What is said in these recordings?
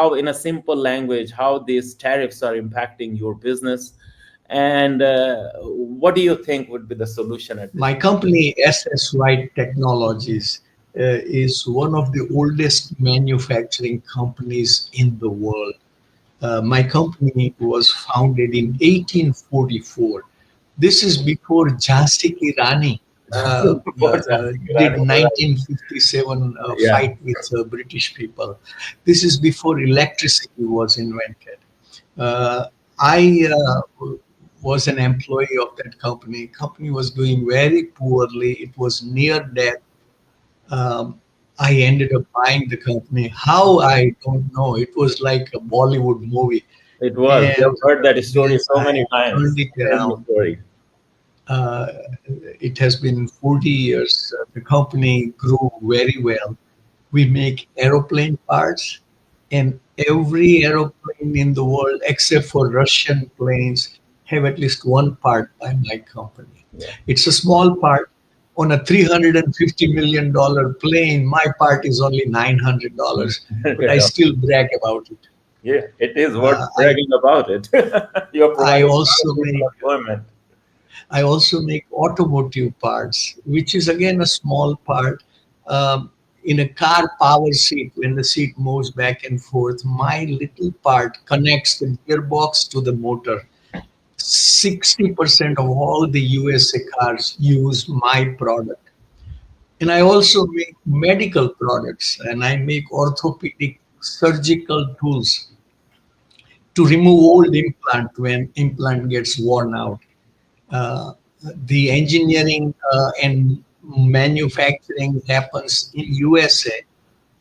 how, in a simple language, how these tariffs are impacting your business, and what do you think would be the solution at this? My company, SSY Technologies, is one of the oldest manufacturing companies in the world. My company was founded in 1844. This is before Jhansi Ki Rani did 1957 Yeah. fight with British people. This is before electricity was invented. I was an employee of that company. Company was doing very poorly. It was near death. Um, I ended up buying the company. How, I don't know. It was like a Bollywood movie, It was. We and have heard that story then so I many turned times. it Tell the around. story. Uh, it has been 40 years. The company grew very well. We make aeroplane parts, and every aeroplane in the world, except for Russian planes, have at least one part by my company. Yeah. It's a small part. On a $350 million plane, my part is only $900, but I Yeah. still brag about it. Yeah, it is worth Uh, I bragging about it. You're I providing a lot also of people make employment. I also make automotive parts, which is again a small part. Um, in a car power seat, when the seat moves back and forth, my little part connects the gearbox to the motor. 60% of all the USA cars use my product. And I also make medical products, and I make orthopedic surgical tools to remove old implant when implant gets worn out. uh, the engineering and manufacturing happens in USA,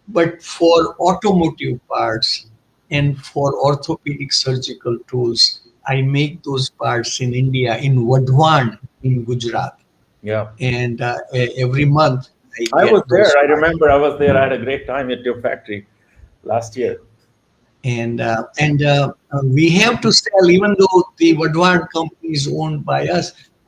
but for automotive parts and for orthopedic surgical tools, I make those parts in India, in Vadhavan, in Gujarat. Yeah. And every month I I was get there. those I parts. remember I was there. I had a great time at your factory last year. And we have to sell, even though the Vadhavan company is owned by us,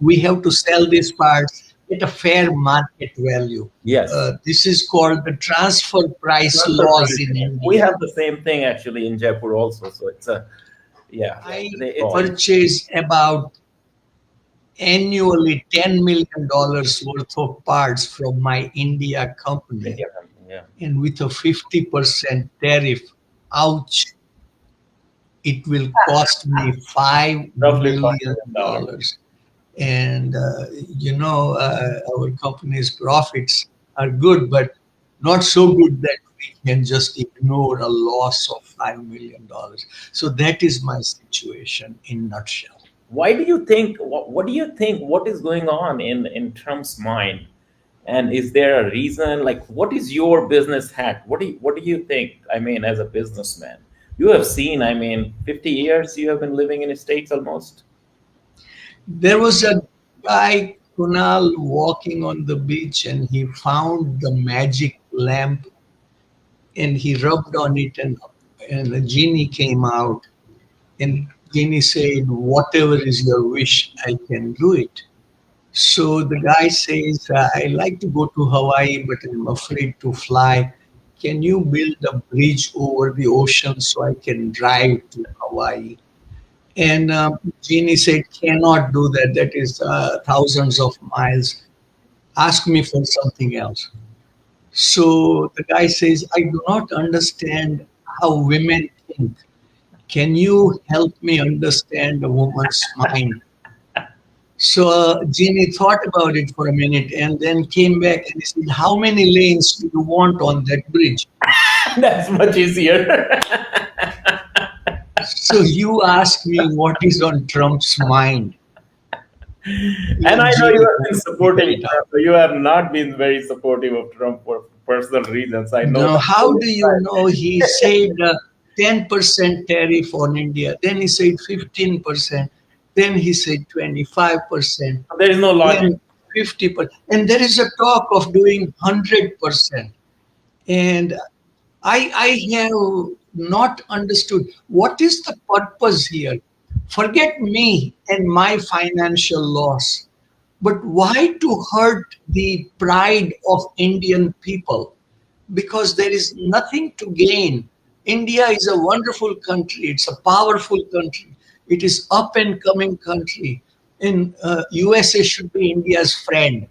we have to sell these parts at a fair market value. Yes. This is called the transfer price Transfer laws in pricing. We India. have the same thing actually in Jaipur also. So it's a, yeah, I it's a, purchase about annually $10 million worth of parts from my India company, India company. Yeah. and with a 50% tariff, ouch, it will cost me $5 Roughly million. $5 million. And our company's profits are good, but not so good that we can just ignore a loss of $5 million. So that is my situation in nutshell. Why do you think, what do you think, what is going on in Trump's mind? And is there a reason, like, what is your business hack? What do you think? I mean, as a businessman, you have seen, I mean, 50 years you have been living in the States almost. There was a guy, Kunal, walking on the beach, and he found the magic lamp, and he rubbed on it, and a genie came out. And genie said, "Whatever is your wish, I can do it." So the guy says, "I like to go to Hawaii, but I'm afraid to fly. Can you build a bridge over the ocean so I can drive to Hawaii?" And Genie said, "Cannot do that. That is thousands of miles. Ask me for something else." So the guy says, "I do not understand how women think. Can you help me understand a woman's mind?" So Genie thought about it for a minute and then came back and he said, "How many lanes do you want on that bridge?" That's much easier. So you ask me what is on Trump's mind. And Even I know you Genie have been couldn't figure supporting it Trump. out. You have not been very supportive of Trump for personal reasons. I know Now, that. how do you know? He said 10% tariff on India. Then he said 15%. Then he said 25%. There is no logic. Then 50%. And there is a talk of doing 100%. And I have not understood what is the purpose here. Forget me and my financial loss, but why to hurt the pride of Indian people? Because there is nothing to gain. India is a wonderful country. It's a powerful country. It is up and coming country. In USA should be India's friend.